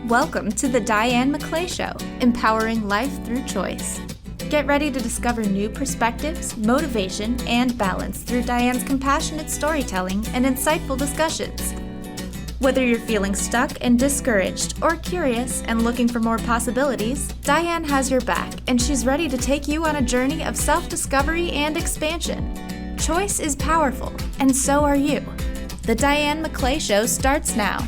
Welcome to the Diane McClay Show, empowering life through choice. Get ready to discover new perspectives, motivation, and balance through Diane's compassionate storytelling and insightful discussions. Whether you're feeling stuck and discouraged or curious and looking for more possibilities, Diane has your back, and she's ready to take you on a journey of self-discovery and expansion. Choice is powerful, and so are you. The Diane McClay Show starts now.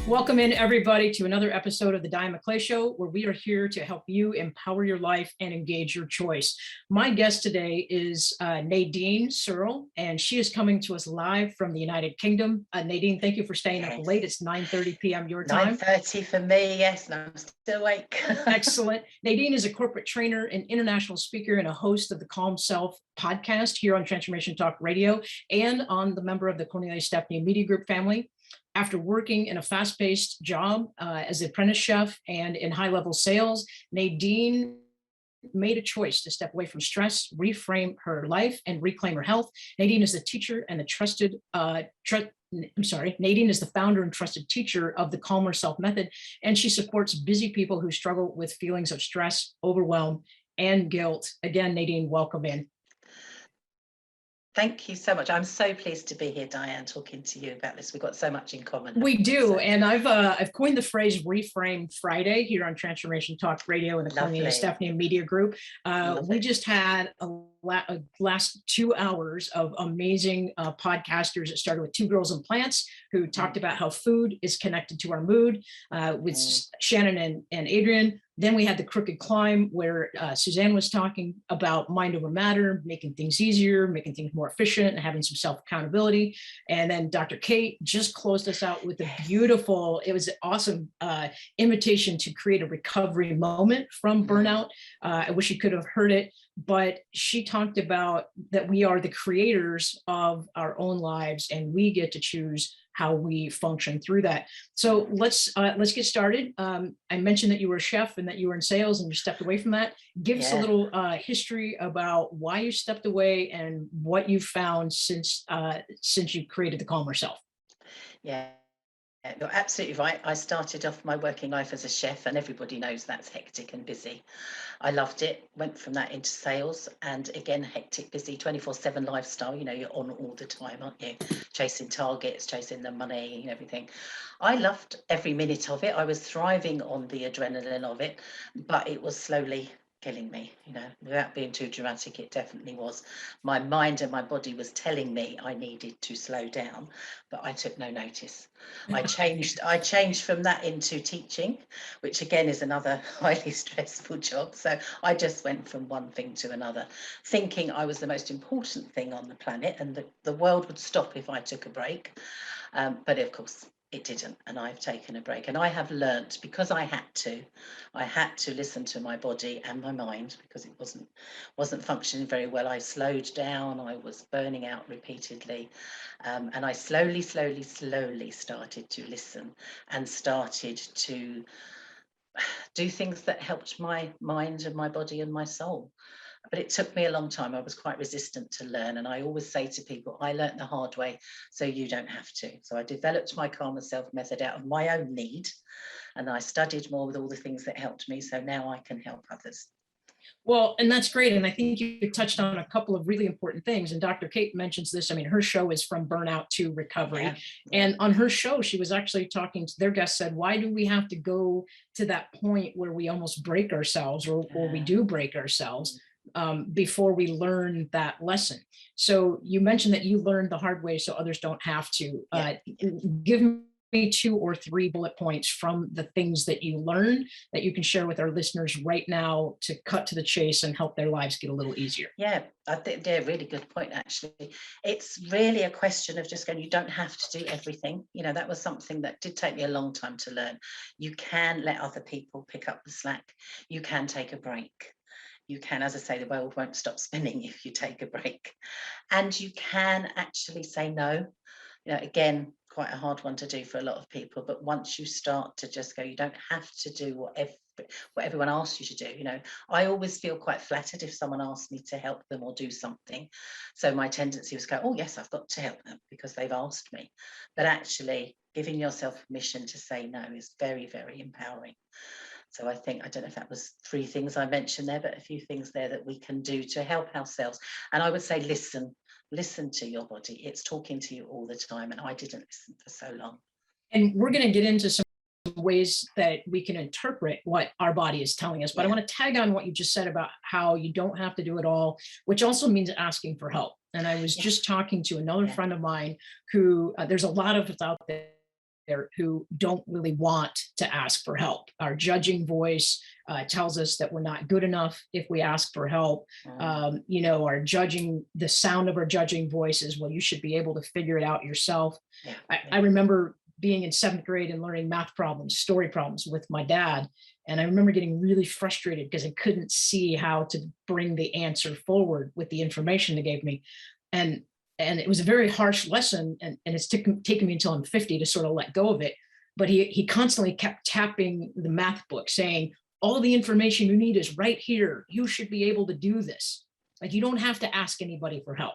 Welcome in, everybody, to another episode of the Diane McClay Show, where we are here to help you empower your life and engage your choice. My guest today is Nadine Searle, and she is coming to us live from the United Kingdom. Nadine, thank you for staying up late. It's 9:30 p.m. your time. 9:30 for me, yes, and I'm still awake. Excellent. Nadine is a corporate trainer, an international speaker, and a host of the Calm Self podcast here on Transformation Talk Radio and on the member of the Cornelia Stephanie Media Group family. After working in a fast-paced job as an apprentice chef and in high-level sales, Nadine made a choice to step away from stress, reframe her life, and reclaim her health. Nadine is the teacher and the Nadine is the founder and trusted teacher of the Calmer Self Method, and she supports busy people who struggle with feelings of stress, overwhelm, and guilt. Again, Nadine, welcome in. Thank you so much. I'm so pleased to be here, Diane, talking to you about this. We've got so much in common. We do, and I've coined the phrase "Reframe Friday" here on Transformation Talk Radio and the Cornelia Stephanie Media Group. We just had a last 2 hours of amazing podcasters. It started with Two Girls and Plants, who talked about how food is connected to our mood, with Shannon and Adrian. Then we had the Crooked Climb, where Suzanne was talking about mind over matter, making things easier, making things more efficient, and having some self-accountability. And then Dr. Kate just closed us out with a beautiful, it was an awesome invitation to create a recovery moment from burnout. I wish you could have heard it, but she talked about that we are the creators of our own lives, and we get to choose how we function through that. So let's get started. I mentioned that you were a chef and that you were in sales and you stepped away from that. Give us a little history about why you stepped away and what you found since you created the Calmer Self. Yeah. You're absolutely right. I started off my working life as a chef, and everybody knows that's hectic and busy. I loved it, went from that into sales, and again, hectic, busy, 24/7 lifestyle. You know, you're on all the time, aren't you? Chasing targets, chasing the money and everything. I loved every minute of it. I was thriving on the adrenaline of it, but it was slowly killing me, you know, without being too dramatic. It definitely was. My mind and my body was telling me I needed to slow down, but I took no notice. I changed from that into teaching, which again is another highly stressful job. So I just went from one thing to another, thinking I was the most important thing on the planet and the world would stop if I took a break. But of course, it didn't, and I've taken a break, and I have learnt, because I had to listen to my body and my mind, because it wasn't functioning very well. I slowed down, I was burning out repeatedly, and I slowly started to listen and started to do things that helped my mind and my body and my soul. But it took me a long time. I was quite resistant to learn. And I always say to people, I learnt the hard way, so you don't have to. So I developed my Calmer Self method out of my own need. And I studied more with all the things that helped me. So now I can help others. Well, and that's great. And I think you touched on a couple of really important things. And Dr. Kate mentions this. I mean, her show is From Burnout to Recovery. Yeah. And on her show, she was actually talking to their guest, said, why do we have to go to that point where we almost break ourselves or we do break ourselves before we learn that lesson? So you mentioned that you learned the hard way so others don't have to. Give me 2 or 3 bullet points from the things that you learned that you can share with our listeners right now to cut to the chase and help their lives get a little easier. Yeah, I think they're a really good point, actually. It's really a question of just going, you don't have to do everything. You know, that was something that did take me a long time to learn. You can let other people pick up the slack. You can take a break. You can, as I say, the world won't stop spinning if you take a break. And you can actually say no. You know, again, quite a hard one to do for a lot of people, but once you start to just go, you don't have to do what what everyone asks you to do. I always feel quite flattered if someone asks me to help them or do something. So my tendency was go, oh yes, I've got to help them because they've asked me. But actually giving yourself permission to say no is very, very empowering. So I think, I don't know if that was 3 things I mentioned there, but a few things there that we can do to help ourselves. And I would say, listen to your body. It's talking to you all the time. And I didn't listen for so long. And we're going to get into some ways that we can interpret what our body is telling us. But I want to tag on what you just said about how you don't have to do it all, which also means asking for help. And I was just talking to another friend of mine who, there's a lot of us out there who don't really want to ask for help. Our judging voice tells us that we're not good enough if we ask for help. The sound of our judging voice is, well, you should be able to figure it out yourself. I remember being in 7th grade and learning math problems, story problems with my dad. And I remember getting really frustrated because I couldn't see how to bring the answer forward with the information they gave me. And it was a very harsh lesson, and it's taken me until I'm 50 to sort of let go of it. But he constantly kept tapping the math book saying, all the information you need is right here. You should be able to do this. Like, you don't have to ask anybody for help.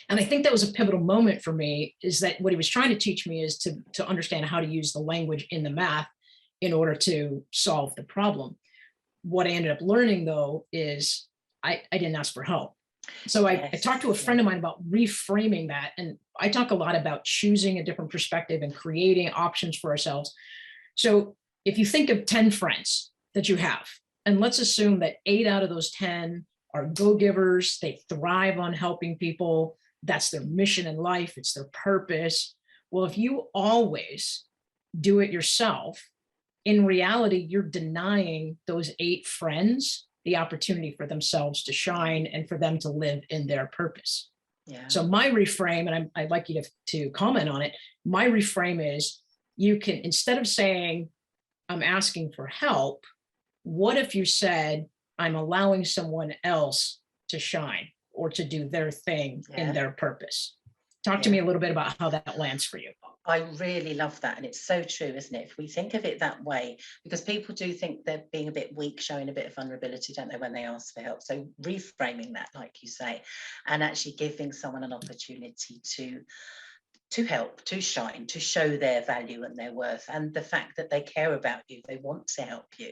And I think that was a pivotal moment for me, is that what he was trying to teach me is to understand how to use the language in the math in order to solve the problem. What I ended up learning, though, is I didn't ask for help. So I talked to a friend of mine about reframing that. And I talk a lot about choosing a different perspective and creating options for ourselves. So if you think of 10 friends that you have, and let's assume that 8 out of those 10 are go-givers, they thrive on helping people, that's their mission in life, it's their purpose. Well, if you always do it yourself, in reality, you're denying those 8 friends the opportunity for themselves to shine and for them to live in their purpose. Yeah. So my reframe, and I'd like you to comment on it, my reframe is, you can, instead of saying, I'm asking for help, what if you said, I'm allowing someone else to shine or to do their thing in their purpose? Talk to me a little bit about how that lands for you. I really love that. And it's so true, isn't it? If we think of it that way, because people do think they're being a bit weak, showing a bit of vulnerability, don't they, when they ask for help. So reframing that, like you say, and actually giving someone an opportunity to help, to shine, to show their value and their worth, and the fact that they care about you, they want to help you.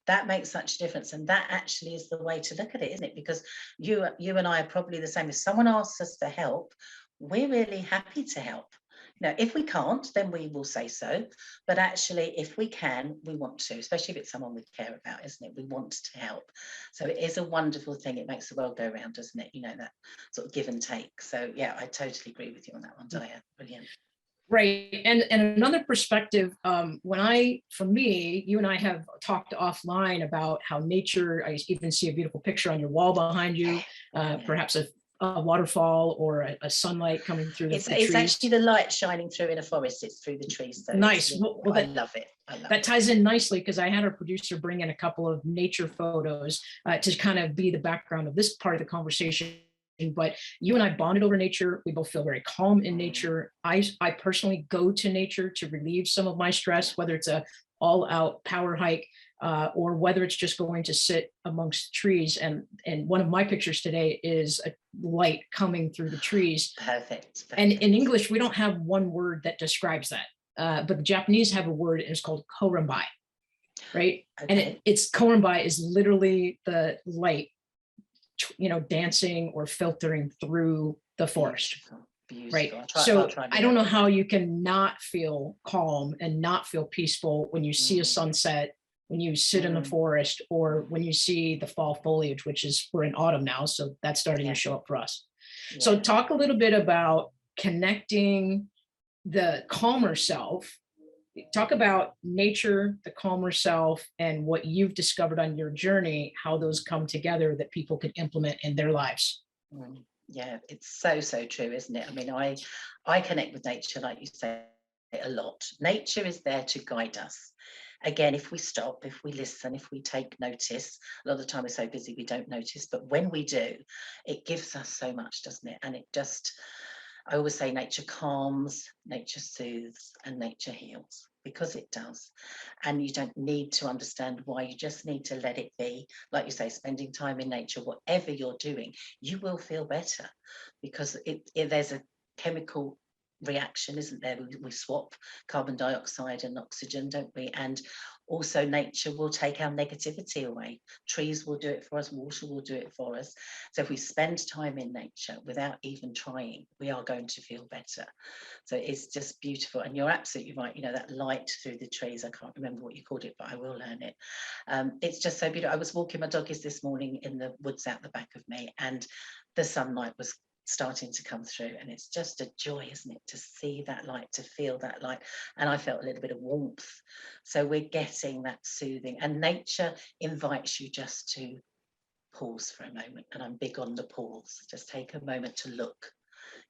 That makes such a difference. And that actually is the way to look at it, isn't it? Because you and I are probably the same. If someone asks us for help, we're really happy to help. If we can't, then we will say so. But actually, if we can, we want to, especially if it's someone we care about, isn't it? We want to help. So it is a wonderful thing. It makes the world go round, doesn't it? That sort of give and take. So yeah, I totally agree with you on that one, Diane. Brilliant. Right. And another perspective, for me, you and I have talked offline about how nature, I even see a beautiful picture on your wall behind you, perhaps a waterfall or a sunlight coming through the trees. It's actually the light shining through in a forest. It's through the trees. So nice. I love it. That ties in nicely, because I had our producer bring in a couple of nature photos to kind of be the background of this part of the conversation. But you and I bonded over nature. We both feel very calm in nature. I personally go to nature to relieve some of my stress, whether it's a all-out power hike or whether it's just going to sit amongst trees. And one of my pictures today is a light coming through the trees. Perfect. And in English, we don't have one word that describes that, but the Japanese have a word, and it's called korambai, right? Okay. And it's korambai is literally the light, dancing or filtering through the forest. Beautiful. Right. I don't know how you can not feel calm and not feel peaceful when you see a sunset, when you sit in the forest, or when you see the fall foliage, we're in autumn now. So that's starting to show up for us. Yeah. So talk a little bit about connecting the calmer self. Talk about nature, the calmer self, and what you've discovered on your journey, how those come together that people can implement in their lives. Yeah, it's so true, isn't it? I mean, I connect with nature, like you say, a lot. Nature is there to guide us. Again, if we stop, if we listen, if we take notice, a lot of the time we're so busy we don't notice, but when we do, it gives us so much, doesn't it? And I always say nature calms, nature soothes, and nature heals. because it does. And you don't need to understand why, you just need to let it be. Like you say, spending time in nature, whatever you're doing, you will feel better, because there's a chemical reaction, isn't there? We swap carbon dioxide and oxygen, don't we? And also nature will take our negativity away. Trees will do it for us, water will do it for us. So if we spend time in nature without even trying, we are going to feel better. So it's just beautiful. And you're absolutely right, you know, that light through the trees, I can't remember what you called it, but I will learn it. It's just so beautiful. I was walking my doggies this morning in the woods out the back of me, and the sunlight was starting to come through, and it's just a joy, isn't it, to see that light, to feel that light. And I felt a little bit of warmth. So we're getting that soothing, and nature invites you just to pause for a moment. And I'm big on the pause. Just take a moment to look.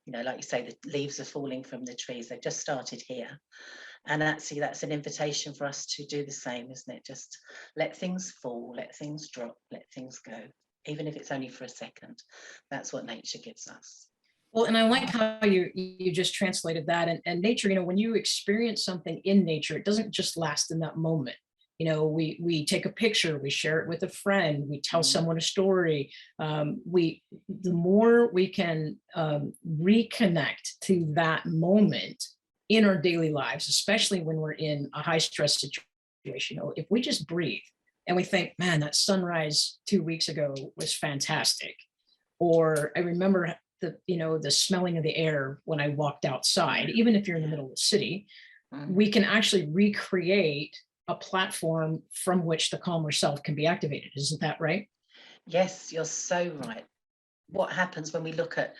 You know, like you say, the leaves are falling from the trees. They've just started here. And that's an invitation for us to do the same, isn't it? Just let things fall, let things drop, let things go. Even if it's only for a second. That's what nature gives us. Well, and I like how you just translated that. And nature, you know, when you experience something in nature, it doesn't just last in that moment. You know, we take a picture, we share it with a friend, we tell someone a story. The more we can reconnect to that moment in our daily lives, especially when we're in a high stress situation, you know, if we just breathe, and we think, man, that sunrise 2 weeks ago was fantastic. Or I remember the smelling of the air when I walked outside. Even if you're in the middle of the city, we can actually recreate a platform from which the calmer self can be activated. Isn't that right? Yes, you're so right. What happens when we look at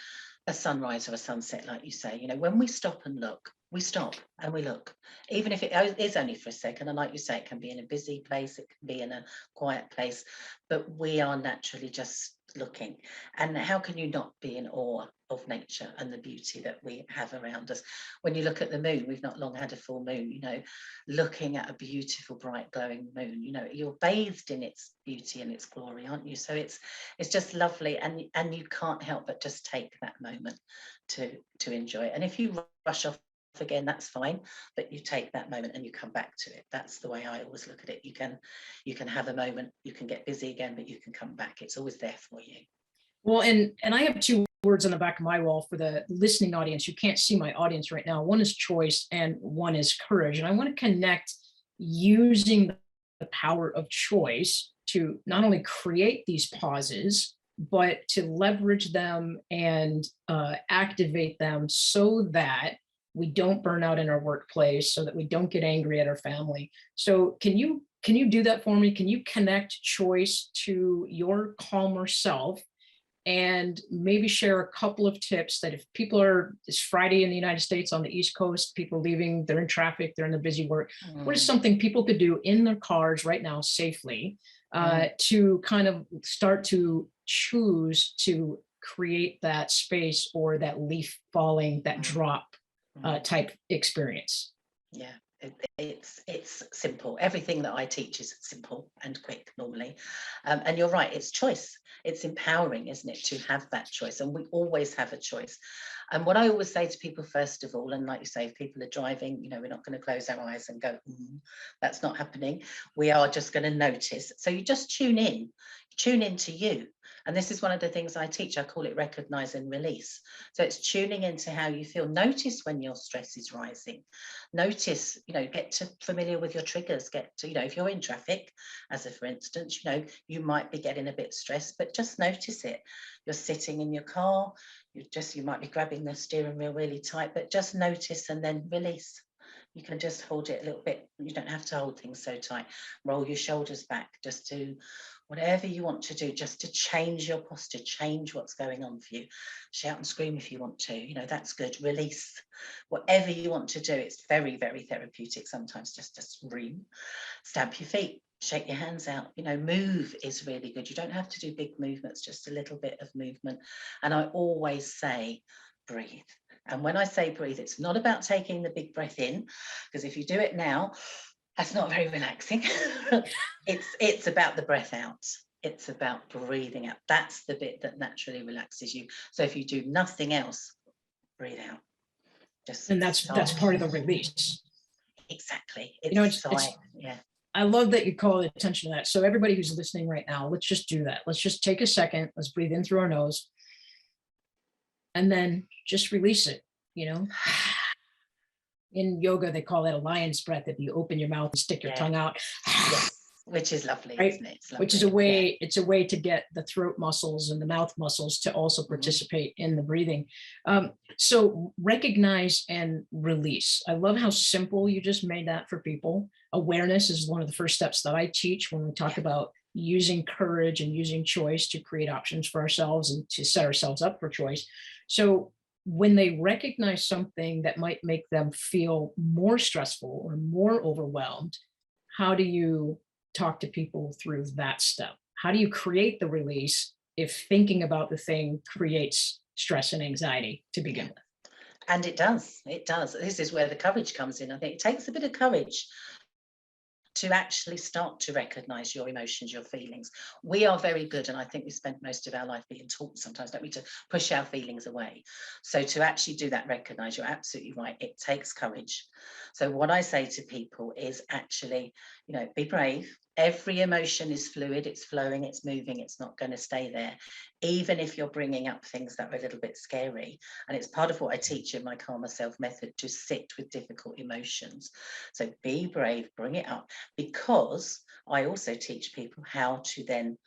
a sunrise or a sunset, like you say, you know, when we stop and look, we stop and we look, even if it is only for a second. And like you say, it can be in a busy place, it can be in a quiet place, but we are naturally just looking. And how can you not be in awe of nature and the beauty that we have around us? When you look at the moon, we've not long had a full moon, you know, looking at a beautiful, bright, glowing moon, you know, you're bathed in its beauty and its glory, aren't you? So it's just lovely, and you can't help but just take that moment to enjoy it. And if you rush off again, that's fine, but you take that moment and you come back to it. That's the way I always look at it. You can have a moment, you can get busy again, but you can come back. It's always there for you. Well, and I have two words on the back of my wall for the listening audience. You can't see my audience right now. One is choice and one is courage. And I want to connect using the power of choice to not only create these pauses, but to leverage them and activate them so that we don't burn out in our workplace, so that we don't get angry at our family. So can you do that for me? Can you connect choice to your calmer self, and maybe share a couple of tips that if people it's Friday in the United States on the East Coast, people leaving, they're in traffic, they're in the busy work. What is something people could do in their cars right now safely to kind of start to choose to create that space, or that leaf falling, that drop type experience? Yeah, it's simple. Everything that I teach is simple and quick normally. And you're right, it's choice. It's empowering, isn't it, to have that choice? And we always have a choice. And what I always say to people, first of all, and like you say, if people are driving, you know, we're not going to close our eyes and go, that's not happening. We are just going to notice. So you just tune in to you. And this is one of the things I teach. I call it recognize and release. So it's tuning into how you feel. Notice when your stress is rising. Notice, you know, get familiar with your triggers. Get to, you know, if you're in traffic, as a for instance, you know, you might be getting a bit stressed, but just notice it. You're sitting in your car, you might be grabbing the steering wheel really tight, but just notice and then release. You can just hold it a little bit. You don't have to hold things so tight. Roll your shoulders back. Just do whatever you want to do, just to change your posture, change what's going on for you. Shout and scream if you want to. You know, that's good. Release. Whatever you want to do. It's very, very therapeutic sometimes just to scream. Stamp your feet. Shake your hands out. You know, move is really good. You don't have to do big movements, just a little bit of movement. And I always say, breathe. And when I say breathe, it's not about taking the big breath in, because if you do it now, that's not very relaxing. It's about the breath out. It's about breathing out. That's the bit that naturally relaxes you. So if you do nothing else, breathe out. And that's part of the release. Exactly. Yeah. I love that you call attention to that. So everybody who's listening right now, let's just do that. Let's just take a second. Let's breathe in through our nose and then just release it, In yoga, they call that a lion's breath. If you open your mouth and stick your tongue out. Yes. Which is lovely, right? Isn't it? It's lovely. Which is a way, it's a way to get the throat muscles and the mouth muscles to also participate in the breathing. So recognize and release. I love how simple you just made that for people. Awareness is one of the first steps that I teach when we talk about using courage and using choice to create options for ourselves and to set ourselves up for choice. So when they recognize something that might make them feel more stressful or more overwhelmed, how do you talk to people through that step? How do you create the release if thinking about the thing creates stress and anxiety to begin with? And it does. This is where the courage comes in. I think it takes a bit of courage to actually start to recognize your emotions, your feelings. We are very good, and I think we spend most of our life being taught sometimes, don't we, to push our feelings away. So to actually do that, recognize, you're absolutely right, it takes courage. So what I say to people is actually, be brave. Every emotion is fluid, it's flowing, it's moving, it's not going to stay there, even if you're bringing up things that are a little bit scary. And it's part of what I teach in my Calmer Self method, to sit with difficult emotions. So be brave, bring it up, because I also teach people how to then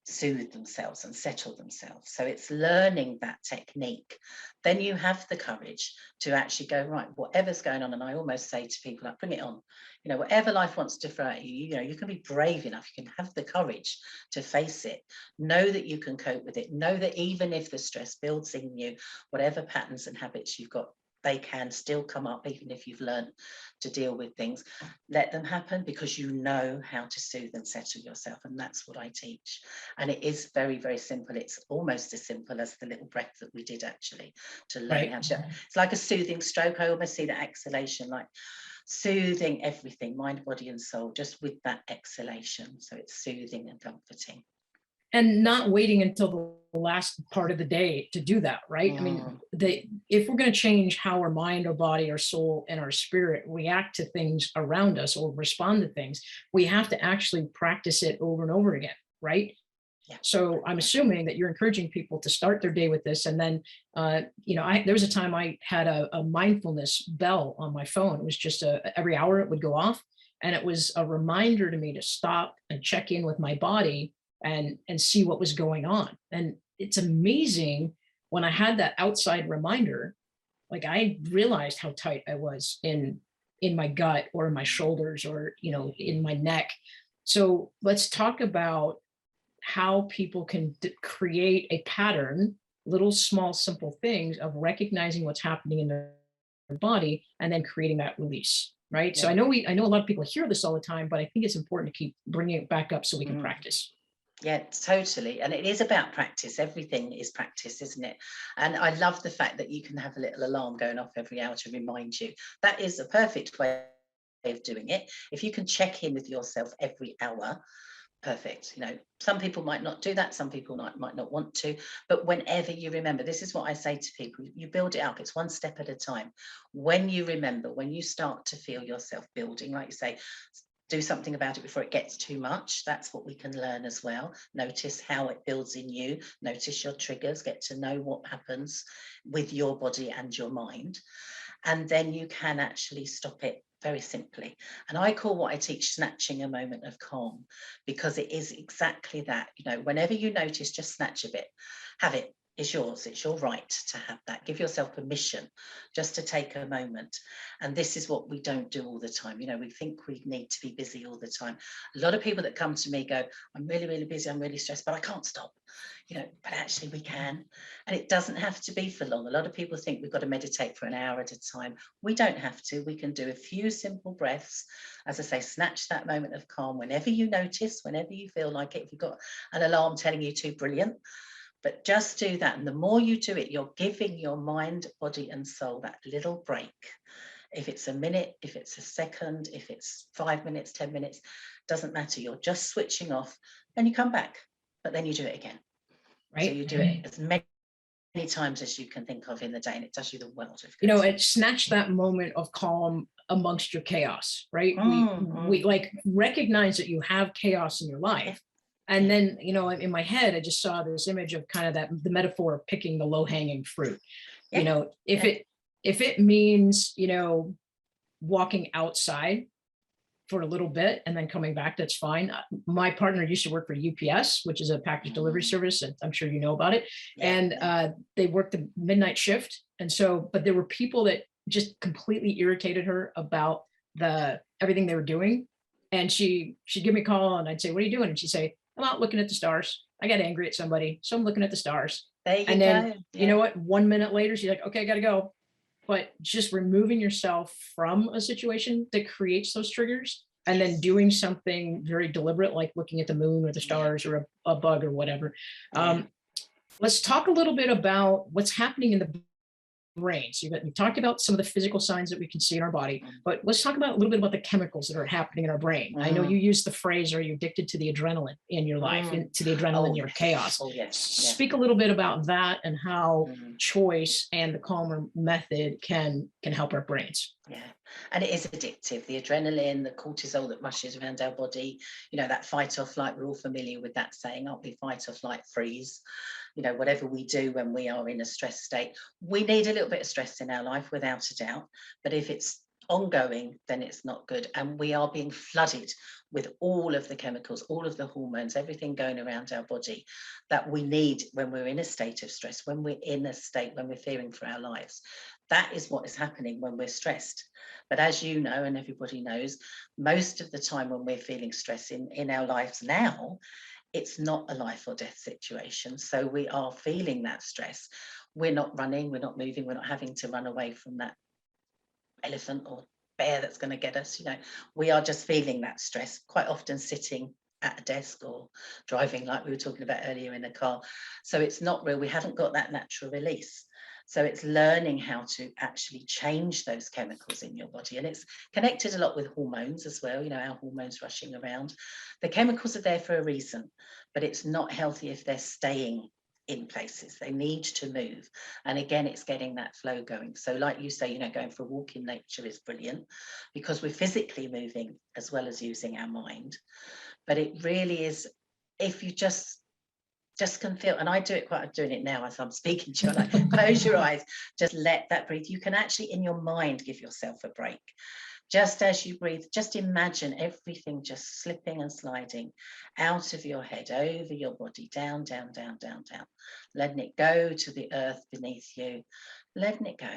soothe themselves and settle themselves. So it's learning that technique. Then you have the courage to actually go, right, whatever's going on. And I almost say to people, like, bring it on. Whatever life wants to throw at you, you can be brave enough. You can have the courage to face it. Know that you can cope with it. Know that even if the stress builds in you, whatever patterns and habits you've got, they can still come up, even if you've learned to deal with things. Let them happen, because you know how to soothe and settle yourself. And that's what I teach. And it is very, very simple. It's almost as simple as the little breath that we did, actually, to learn how to. It's like a soothing stroke. I almost see that exhalation, like soothing everything, mind, body, and soul, just with that exhalation. So it's soothing and comforting. And not waiting until the last part of the day to do that, right? I mean, if we're going to change how our mind, our body, our soul, and our spirit react to things around us or respond to things, we have to actually practice it over and over again, right? Yeah. So I'm assuming that you're encouraging people to start their day with this. And then, there was a time I had a mindfulness bell on my phone. It was just every hour it would go off. And it was a reminder to me to stop and check in with my body and see what was going on. And it's amazing, when I had that outside reminder, like, I realized how tight I was in my gut or in my shoulders or, in my neck. So let's talk about how people can create a pattern, little, small, simple things of recognizing what's happening in their body and then creating that release. Right. Yeah. So I know a lot of people hear this all the time, but I think it's important to keep bringing it back up so we can practice. Yeah, totally. And it is about practice. Everything is practice, isn't it? And I love the fact that you can have a little alarm going off every hour to remind you. That is a perfect way of doing it. If you can check in with yourself every hour, perfect. Some people might not do that. Some people might not want to. But whenever you remember, this is what I say to people, you build it up. It's one step at a time. When you remember, when you start to feel yourself building, like you say, do something about it before it gets too much. That's what we can learn as well. Notice how it builds in you. Notice your triggers. Get to know what happens with your body and your mind. And then you can actually stop it very simply. And I call what I teach snatching a moment of calm, because it is exactly that. Whenever you notice, just snatch a bit. Have it. Is yours. It's your right to have that. Give yourself permission just to take a moment. And this is what we don't do all the time. We think we need to be busy all the time. A lot of people that come to me go, I'm really, really busy. I'm really stressed, but I can't stop. But actually we can. And it doesn't have to be for long. A lot of people think we've got to meditate for an hour at a time. We don't have to. We can do a few simple breaths. As I say, snatch that moment of calm whenever you notice, whenever you feel like it. If you've got an alarm telling you to, brilliant. But just do that. And the more you do it, you're giving your mind, body, and soul that little break. If it's a minute, if it's a second, if it's 5 minutes, 10 minutes, doesn't matter. You're just switching off. Then you come back, but then you do it again. Right. So you do it as many times as you can think of in the day, and it does you the world of good. You know, it snatched that moment of calm amongst your chaos, right? We like recognize that you have chaos in your life. And then, you know, in my head, I just saw this image of kind of the metaphor of picking the low-hanging fruit. You know, if it means, you know, walking outside for a little bit and then coming back, that's fine. My partner used to work for UPS, which is a package delivery service, and I'm sure you know about it. And they worked the midnight shift. And so, but there were people that just completely irritated her about everything they were doing. And she'd give me a call and I'd say, "What are you doing?" And she'd say, "I'm out looking at the stars. I got angry at somebody, so I'm looking at the stars." There you and then, go. you know what? 1 minute later, she's like, "Okay, I got to go." But just removing yourself from a situation that creates those triggers and then doing something very deliberate, like looking at the moon or the stars or a bug or whatever. Let's talk a little bit about what's happening in the brain. So you talked about some of the physical signs that we can see in our body, but let's talk about a little bit about the chemicals that are happening in our brain. I know you used the phrase, "Are you addicted to the adrenaline in your life, to the adrenaline in your chaos?" Speak a little bit about that and how choice and the calmer method can help our brains. Yeah, and it is addictive. The adrenaline, the cortisol that rushes around our body, you know, that fight or flight, we're all familiar with that saying, aren't we? Fight or flight, freeze. You know, whatever we do when we are in a stress state, we need a little bit of stress in our life, without a doubt. But if it's ongoing, then it's not good. And we are being flooded with all of the chemicals, all of the hormones, everything going around our body that we need when we're in a state of stress, when we're in a state, when we're fearing for our lives. That is what is happening when we're stressed. But as you know, and everybody knows, most of the time when we're feeling stress in our lives now, it's not a life or death situation. So we are feeling that stress. We're not running, we're not moving, we're not having to run away from that elephant or bear that's going to get us. You know, we are just feeling that stress, quite often sitting at a desk or driving, like we were talking about earlier, in a car. So it's not real. We haven't got that natural release. So it's learning how to actually change those chemicals in your body. And it's connected a lot with hormones as well, you know, our hormones rushing around. The chemicals are there for a reason, but it's not healthy if they're staying in places. They need to move. And again, it's getting that flow going. So like you say, you know, going for a walk in nature is brilliant because we're physically moving as well as using our mind. But it really is, if you just can feel, and I do it I'm doing it now as I'm speaking to you, like close your eyes, just let that breathe. You can actually in your mind give yourself a break. Just as you breathe, just imagine everything just slipping and sliding out of your head, over your body, down, down, down, down, down, letting it go to the earth beneath you, letting it go.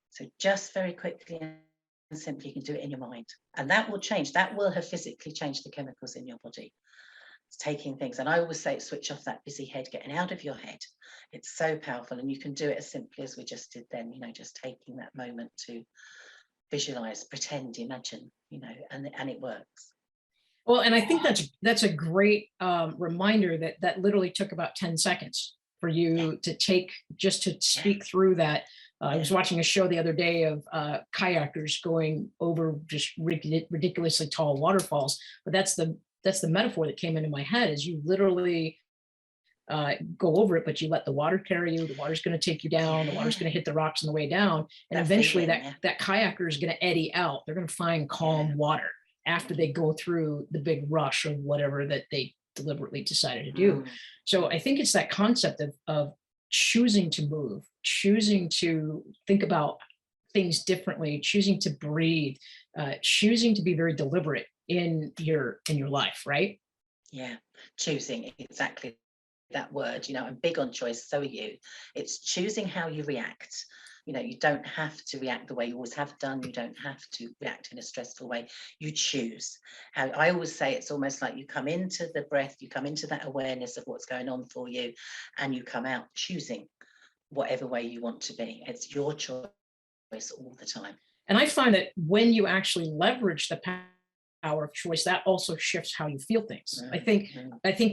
So just very quickly and simply, you can do it in your mind. And that will change. That will have physically changed the chemicals in your body. Taking things, and I always say, switch off that busy head, getting out of your head. It's so powerful, and you can do it as simply as we just did then, you know, just taking that moment to visualize, pretend, imagine, you know, and it works. Well, and I think that's a great reminder that literally took about 10 seconds for you to take, just to speak through that. I was watching a show the other day of kayakers going over just ridiculously tall waterfalls, but that's the metaphor that came into my head, is you literally go over it, but you let the water carry you. The water's going to take you down. The water's going to hit the rocks on the way down. And eventually that kayaker is going to eddy out. They're going to find calm water after they go through the big rush of whatever that they deliberately decided to do. So I think it's that concept of choosing to move, choosing to think about things differently, choosing to breathe, choosing to be very deliberate in your life, right? Yeah, choosing, exactly that word. You know, I'm big on choice, so are you. It's choosing how you react. You know, you don't have to react the way you always have done. You don't have to react in a stressful way. You choose. How I always say, it's almost like you come into the breath, you come into that awareness of what's going on for you, and you come out choosing whatever way you want to be. It's your choice all the time. And I find that when you actually leverage the power of choice, that also shifts how you feel things. I think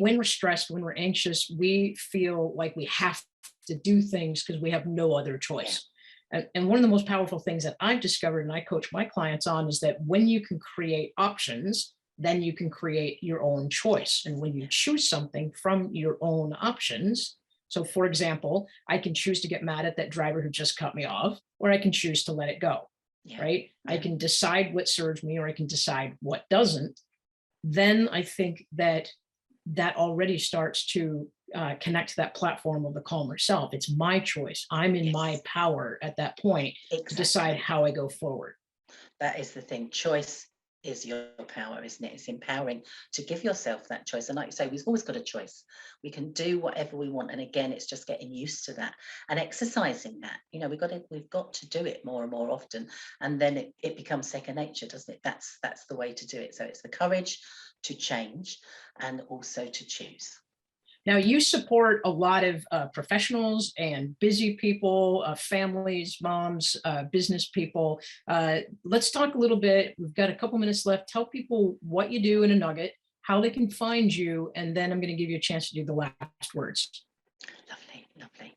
when we're stressed, when we're anxious, we feel like we have to do things because we have no other choice. And one of the most powerful things that I've discovered, and I coach my clients on, is that when you can create options, then you can create your own choice. And when you choose something from your own options, So for example, I can choose to get mad at that driver who just cut me off, or I can choose to let it go, right? I can decide what serves me, or I can decide what doesn't. Then I think that already starts to connect to that platform of the calmer self. It's my choice. I'm in my power at that point to decide how I go forward. That is the thing. Choice is your power, isn't it? It's empowering to give yourself that choice. And like you say, we've always got a choice. We can do whatever we want. And again, it's just getting used to that and exercising that. You know, we've got to do it more and more often. And then it becomes second nature, doesn't it? That's the way to do it. So it's the courage to change and also to choose. Now, you support a lot of professionals and busy people, families, moms, business people. Let's talk a little bit. We've got a couple minutes left. Tell people what you do in a nugget, how they can find you, and then I'm going to give you a chance to do the last words. Lovely, lovely.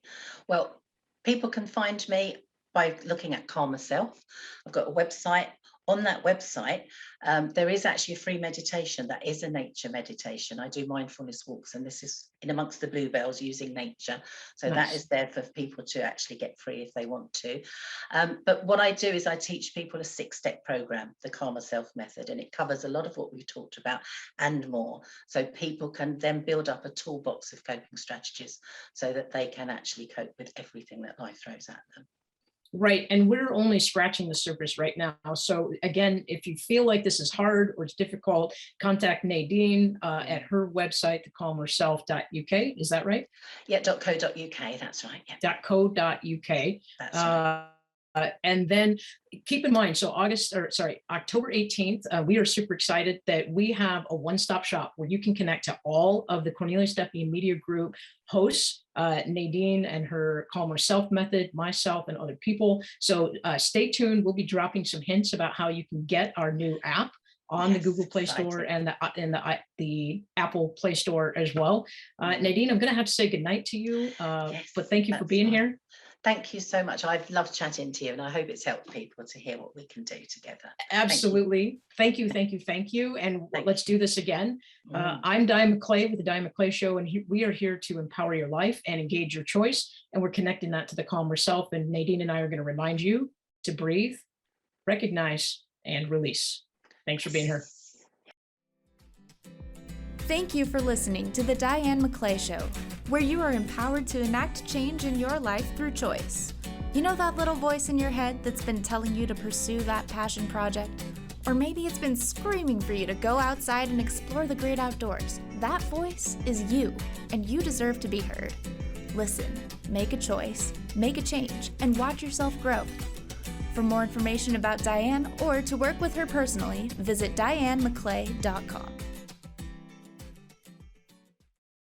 Well, people can find me by looking at Calmer Self. I've got a website. On that website, there is actually a free meditation that is a nature meditation. I do mindfulness walks, and this is in amongst the bluebells using nature. So that is there for people to actually get free if they want to. But what I do is I teach people a 6-step program, the Calmer Self method, and it covers a lot of what we've talked about and more. So people can then build up a toolbox of coping strategies so that they can actually cope with everything that life throws at them. Right. And we're only scratching the surface right now. So again, if you feel like this is hard or it's difficult, contact Nadine at her website, thecalmerself.uk. Is that right? Yeah, .co.uk. That's right. Yeah. .co.uk. That's right. And then keep in mind, so October 18th, we are super excited that we have a one-stop shop where you can connect to all of the Cornelia Stephanie Media Group hosts, Nadine and her Calmer Self method, myself, and other people. So stay tuned. We'll be dropping some hints about how you can get our new app on the Google Play Store and the Apple Play Store as well. Nadine, I'm going to have to say goodnight to you, but thank you for being here. Thank you so much. I've loved chatting to you, and I hope it's helped people to hear what we can do together. Absolutely. Thank you. And let's do this again. I'm Diane McClay with the Diane McClay Show, and we are here to empower your life and engage your choice. And we're connecting that to the calmer self. And Nadine and I are going to remind you to breathe, recognize, and release. Thanks for being here. Thank you for listening to the Diane McClay Show, where you are empowered to enact change in your life through choice. You know that little voice in your head that's been telling you to pursue that passion project? Or maybe it's been screaming for you to go outside and explore the great outdoors. That voice is you, and you deserve to be heard. Listen, make a choice, make a change, and watch yourself grow. For more information about Diane or to work with her personally, visit dianemcclay.com.